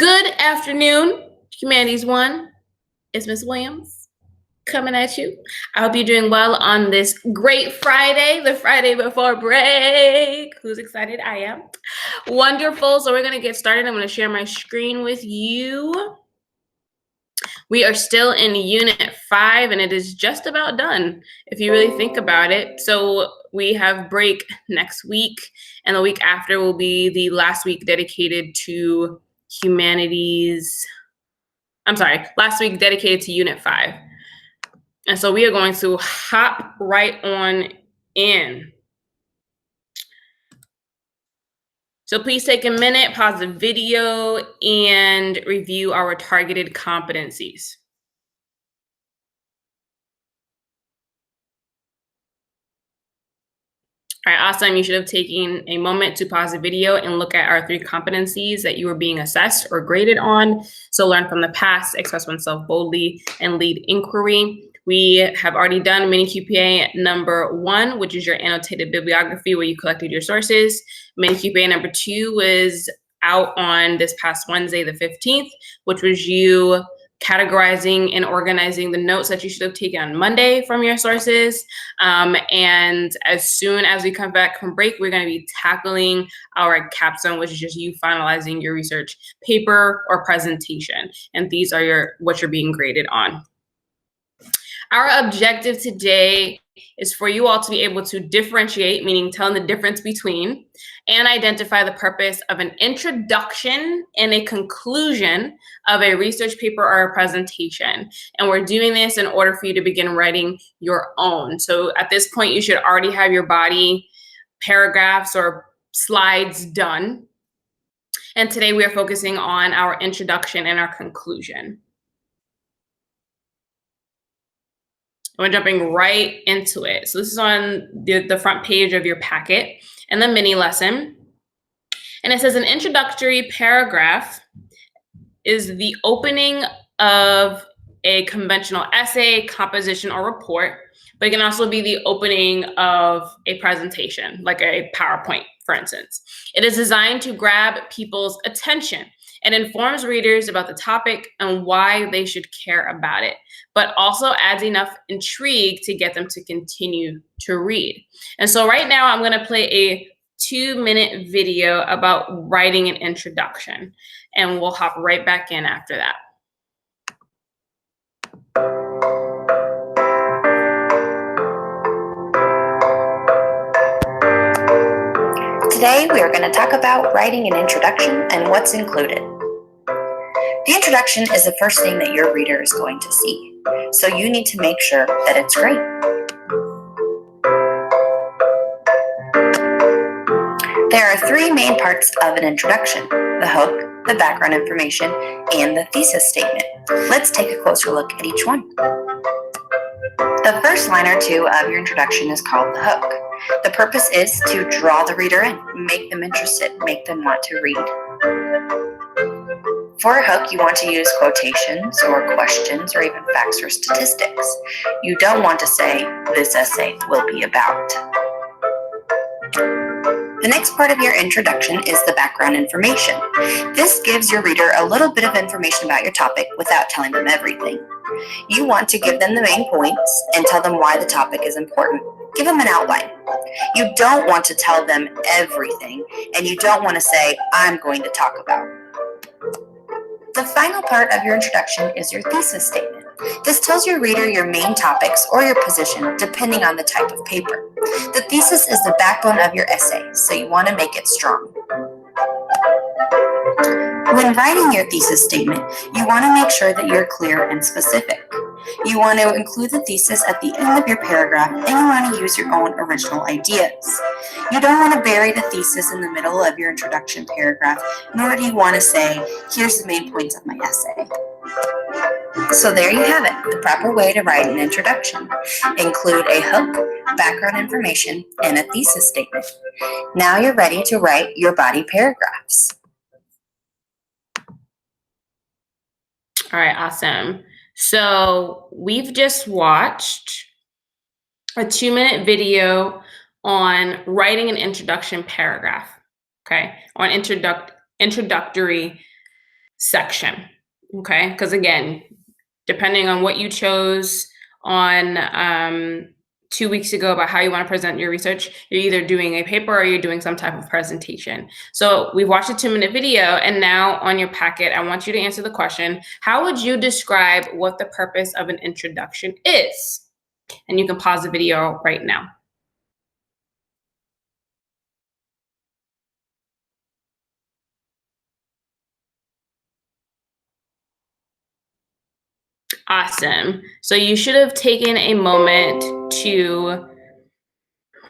Good afternoon, Humanities 1. It's Miss Williams coming at you. I hope you're doing well on this great Friday, the Friday before break. Who's excited? I am. Wonderful. So we're going to get started. I'm going to share my screen with you. We are still in Unit 5, and it is just about done, if you really think about it. So we have break next week, and the week after will be the last week dedicated to Humanities. I'm sorry, last week dedicated to Unit 5. And so we are going to hop right on in. So please take a minute, pause the video, and review our targeted competencies. All right, awesome. You should have taken a moment to pause the video and look at our 3 competencies that you were being assessed or graded on. So learn from the past, express oneself boldly, and lead inquiry. We have already done mini QPA number 1, which is your annotated bibliography where you collected your sources. Mini QPA number 2 was out on this past Wednesday, the 15th, which was you categorizing and organizing the notes that you should have taken on Monday from your sources. And as soon as we come back from break, we're going to be tackling our capstone, which is just you finalizing your research paper or presentation. And these are what you're being graded on. Our objective today is for you all to be able to differentiate, meaning telling the difference between, and identify the purpose of an introduction and a conclusion of a research paper or a presentation. And we're doing this in order for you to begin writing your own. So at this point, you should already have your body paragraphs or slides done. And today we are focusing on our introduction and our conclusion. We're jumping right into it. So this is on the front page of your packet and the mini lesson. And it says an introductory paragraph is the opening of a conventional essay, composition, or report, but it can also be the opening of a presentation, like a PowerPoint, for instance. It is designed to grab people's attention and informs readers about the topic and why they should care about it, but also adds enough intrigue to get them to continue to read. And so right now I'm going to play a 2-minute video about writing an introduction, and we'll hop right back in after that. Today, we are going to talk about writing an introduction and what's included. The introduction is the first thing that your reader is going to see, so you need to make sure that it's great. There are 3 main parts of an introduction: the hook, the background information, and the thesis statement. Let's take a closer look at each one. The first line or 2 of your introduction is called the hook. The purpose is to draw the reader in, make them interested, make them want to read. For a hook, you want to use quotations or questions or even facts or statistics. You don't want to say, this essay will be about. The next part of your introduction is the background information. This gives your reader a little bit of information about your topic without telling them everything. You want to give them the main points and tell them why the topic is important. Give them an outline. You don't want to tell them everything, and you don't want to say, I'm going to talk about. The final part of your introduction is your thesis statement. This tells your reader your main topics or your position, depending on the type of paper. The thesis is the backbone of your essay, so you want to make it strong. When writing your thesis statement, you want to make sure that you're clear and specific. You want to include the thesis at the end of your paragraph, and you want to use your own original ideas. You don't want to bury the thesis in the middle of your introduction paragraph, nor do you want to say, here's the main points of my essay. So there you have it, the proper way to write an introduction. Include a hook, background information, and a thesis statement. Now you're ready to write your body paragraphs. All right, awesome. So we've just watched a 2-minute video on writing an introduction paragraph, okay, or an introductory section. Okay, because again, depending on what you chose on 2 weeks ago about how you want to present your research, you're either doing a paper or you're doing some type of presentation. So we've watched a 2-minute video, and now on your packet, I want you to answer the question, how would you describe what the purpose of an introduction is? And you can pause the video right now. Awesome. So you should have taken a moment to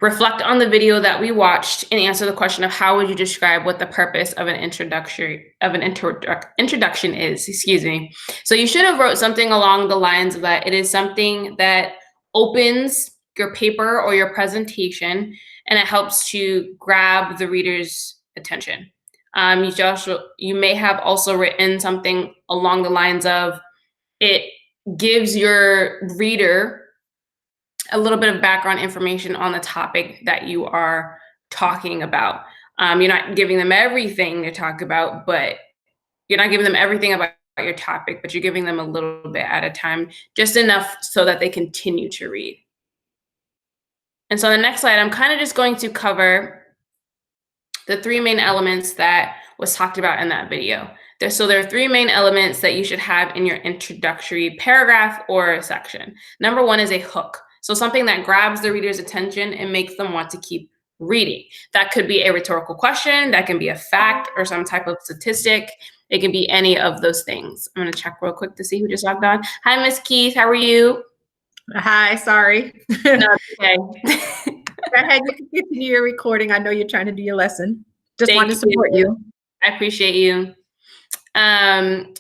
reflect on the video that we watched and answer the question of how would you describe what the purpose of an introduction is, excuse me. So you should have wrote something along the lines of that it is something that opens your paper or your presentation and it helps to grab the reader's attention. You may have also written something along the lines of it gives your reader a little bit of background information on the topic that you are talking about. You're not giving them everything to talk about, but you're not giving them everything about your topic, but you're giving them a little bit at a time, just enough so that they continue to read. And so the next slide, I'm kind of just going to cover the 3 main elements that was talked about in that video. So there are 3 main elements that you should have in your introductory paragraph or section. Number 1 is a hook. So something that grabs the reader's attention and makes them want to keep reading. That could be a rhetorical question, that can be a fact or some type of statistic. It can be any of those things. I'm gonna check real quick to see who just logged on. Hi, Miss Keith, how are you? Hi, sorry. No, okay. Go ahead, you can continue your recording. I know you're trying to do your lesson. Just Thank wanted to support you. I appreciate you.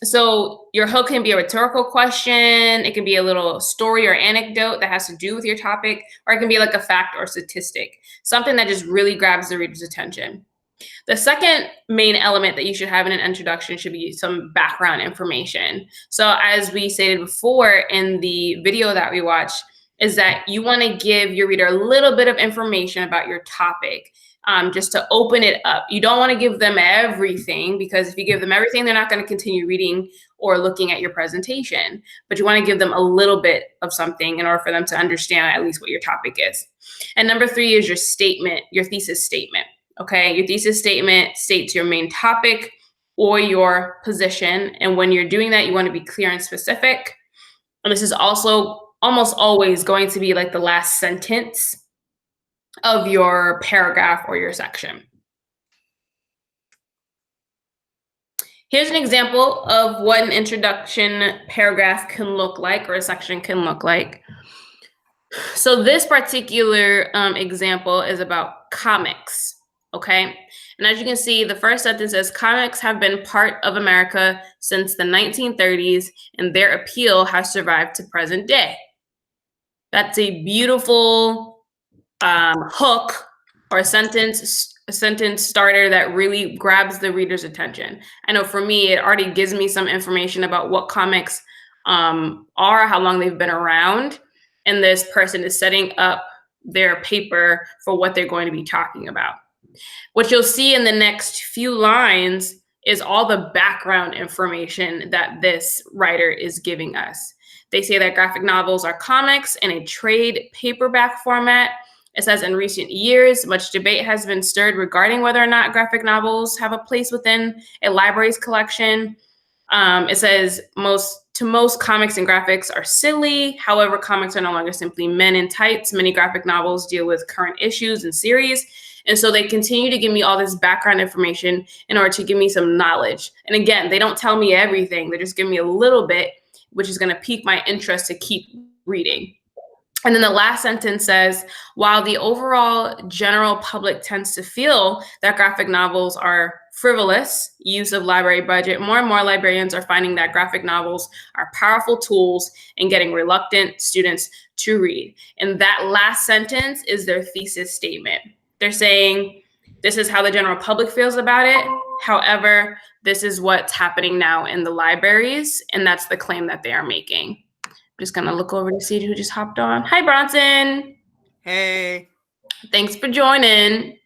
So your hook can be a rhetorical question. It can be a little story or anecdote that has to do with your topic, or it can be like a fact or statistic, something that just really grabs the reader's attention. The second main element that you should have in an introduction should be some background information. So as we stated before in the video that we watched, is that you want to give your reader a little bit of information about your topic. Just to open it up. You don't want to give them everything, because if you give them everything, they're not going to continue reading or looking at your presentation. But you want to give them a little bit of something in order for them to understand at least what your topic is. And number 3 is your statement, your thesis statement. Okay, your thesis statement states your main topic or your position. And when you're doing that, you want to be clear and specific. And this is also almost always going to be like the last sentence of your paragraph or your section. Here's an example of what an introduction paragraph can look like, or a section can look like. So this particular example is about comics, okay? And as you can see, the first sentence says, comics have been part of America since the 1930s, and their appeal has survived to present day. That's a beautiful hook or a sentence starter that really grabs the reader's attention. I know for me, it already gives me some information about what comics are, how long they've been around, and this person is setting up their paper for what they're going to be talking about. What you'll see in the next few lines is all the background information that this writer is giving us. They say that graphic novels are comics in a trade paperback format. It says, in recent years, much debate has been stirred regarding whether or not graphic novels have a place within a library's collection. It says, most comics and graphics are silly. However, comics are no longer simply men in tights. Many graphic novels deal with current issues and series. And so they continue to give me all this background information in order to give me some knowledge. And again, they don't tell me everything. They just give me a little bit, which is going to pique my interest to keep reading. And then the last sentence says, while the overall general public tends to feel that graphic novels are frivolous use of library budget, more and more librarians are finding that graphic novels are powerful tools in getting reluctant students to read. And that last sentence is their thesis statement. They're saying, this is how the general public feels about it. However, this is what's happening now in the libraries, and that's the claim that they are making. Just gonna look over to see who just hopped on. Hi, Bronson. Hey. Thanks for joining.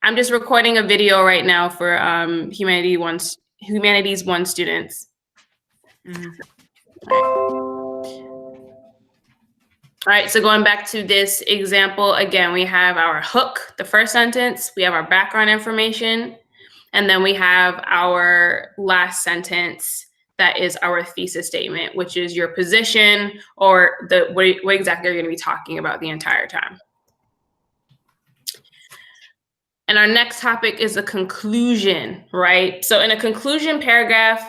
I'm just recording a video right now for Humanities 1 students. All right, so going back to this example, again, we have our hook, the first sentence, we have our background information, and then we have our last sentence that is our thesis statement, which is your position or what exactly you're going to be talking about the entire time. And our next topic is a conclusion, right? So in a conclusion paragraph,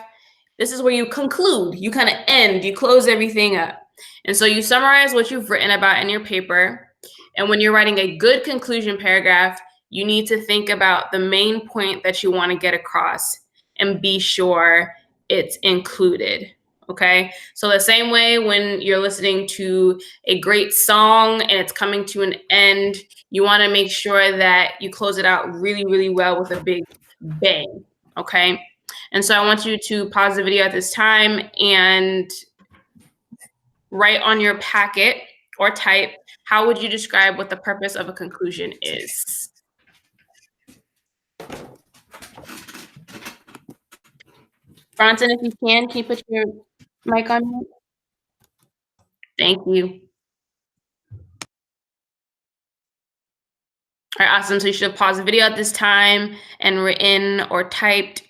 this is where you conclude, you kind of end, you close everything up. And so you summarize what you've written about in your paper. And when you're writing a good conclusion paragraph, you need to think about the main point that you want to get across and be sure it's included. Okay. So the same way when you're listening to a great song and it's coming to an end, you want to make sure that you close it out really, really well with a big bang. Okay. And so I want you to pause the video at this time and write on your packet or type, how would you describe what the purpose of a conclusion is? Bronson, if you can you put your mic on mute? Thank you. All right, awesome. So you should have paused the video at this time and written or typed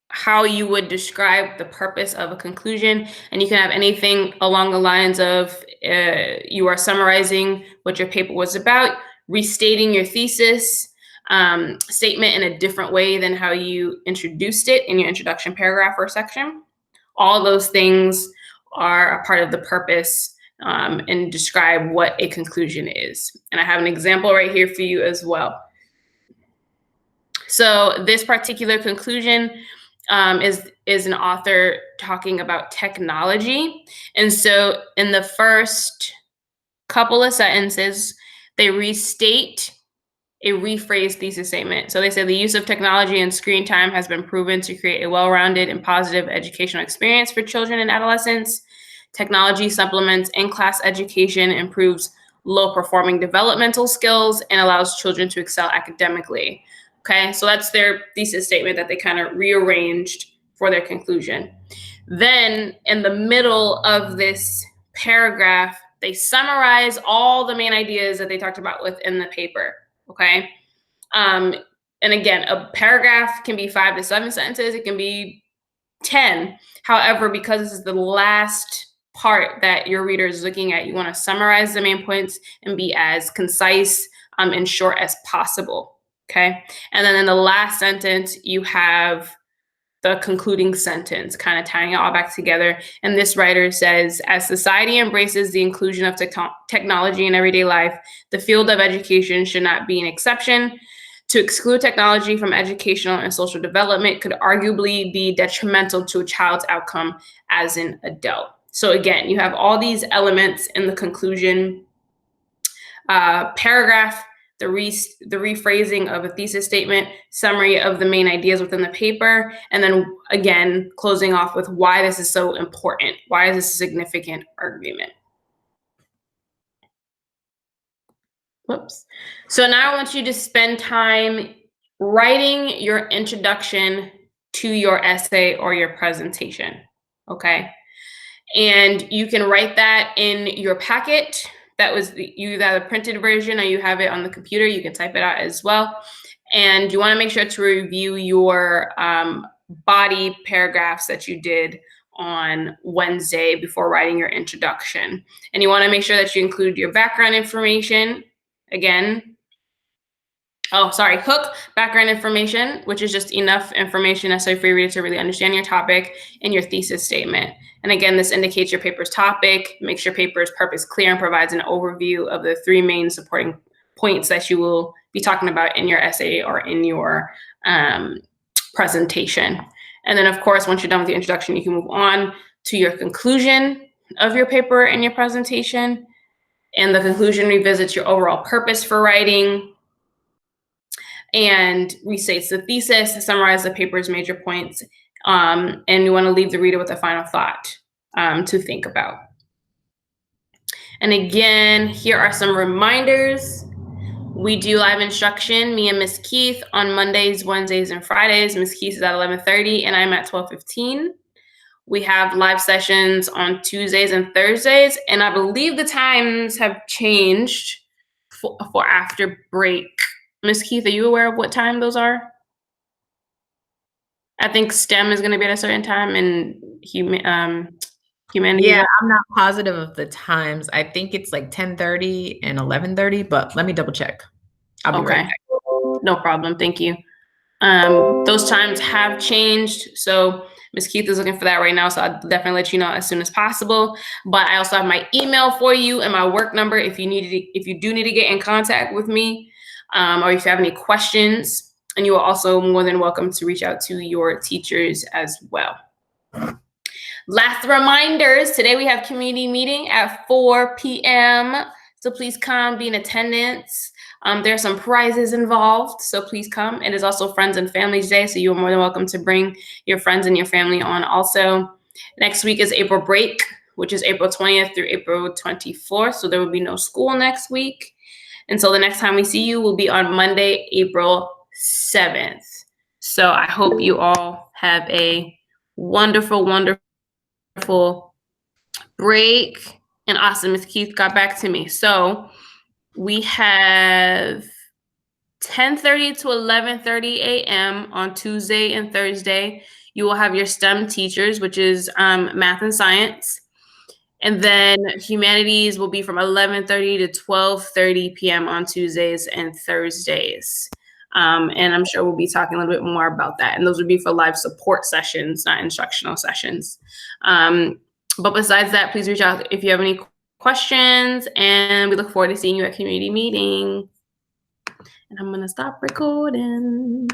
how you would describe the purpose of a conclusion. And you can have anything along the lines of you are summarizing what your paper was about, restating your thesis statement in a different way than how you introduced it in your introduction paragraph or section. All those things are a part of the purpose and describe what a conclusion is. And I have an example right here for you as well. So this particular conclusion is an author talking about technology. And so in the first couple of sentences, they restate a rephrased thesis statement. So they say the use of technology and screen time has been proven to create a well-rounded and positive educational experience for children and adolescents. Technology supplements in-class education, improves low-performing developmental skills, and allows children to excel academically. Okay, so that's their thesis statement that they kind of rearranged for their conclusion. Then in the middle of this paragraph, they summarize all the main ideas that they talked about within the paper. Okay. And again, a paragraph can be 5 to 7 sentences. It can be 10. However, because this is the last part that your reader is looking at, you want to summarize the main points and be as concise and short as possible. Okay. And then in the last sentence, you have the concluding sentence, kind of tying it all back together. And this writer says, as society embraces the inclusion of technology in everyday life, the field of education should not be an exception. To exclude technology from educational and social development could arguably be detrimental to a child's outcome as an adult. So again, you have all these elements in the conclusion paragraph, the rephrasing of a thesis statement, summary of the main ideas within the paper, and then again, closing off with why this is so important. Why is this a significant argument? Whoops. So now I want you to spend time writing your introduction to your essay or your presentation, okay? And you can write that in your packet. That was you have a printed version or you have it on the computer. You can type it out as well. And you want to make sure to review your body paragraphs that you did on Wednesday before writing your introduction. And you want to make sure that you include your background information. Again, hook, background information, which is just enough information necessary for your reader to really understand your topic, and your thesis statement. And again, this indicates your paper's topic, makes your paper's purpose clear, and provides an overview of the 3 main supporting points that you will be talking about in your essay or in your presentation. And then, of course, once you're done with the introduction, you can move on to your conclusion of your paper and your presentation. And the conclusion revisits your overall purpose for writing and restates the thesis, summarize the paper's major points, and you want to leave the reader with a final thought to think about. And again, here are some reminders. We do live instruction, me and Miss Keith, on Mondays, Wednesdays, and Fridays. Miss Keith is at 11:30 and I'm at 12:15. We have live sessions on Tuesdays and Thursdays, and I believe the times have changed for after break. Miss Keith, are you aware of what time those are? I think STEM is going to be at a certain time, and humanities. Yeah, I'm not positive of the times. I think it's like 10:30 and 11:30, but let me double check. I'll be right Okay, back. no problem. Thank you. Those times have changed, so Miss Keith is looking for that right now, so I'll definitely let you know as soon as possible. But I also have my email for you and my work number if you do need to get in contact with me, or if you have any questions. And you are also more than welcome to reach out to your teachers as well. Last reminders, today we have community meeting at 4 p.m. So please come, be in attendance. There are some prizes involved, so please come. It is also Friends and Families Day, so you are more than welcome to bring your friends and your family on also. Next week is April break, which is April 20th through April 24th, so there will be no school next week. And so the next time we see you will be on Monday, April 7th. So I hope you all have a wonderful, wonderful break. And awesome, Miss Keith got back to me. So we have 10:30 to 11:30 a.m. on Tuesday and Thursday. You will have your STEM teachers, which is math and science. And then humanities will be from 11:30 to 12:30 p.m. on Tuesdays and Thursdays. And I'm sure we'll be talking a little bit more about that. And those would be for live support sessions, not instructional sessions. But besides that, please reach out if you have any questions. And we look forward to seeing you at community meeting. And I'm going to stop recording.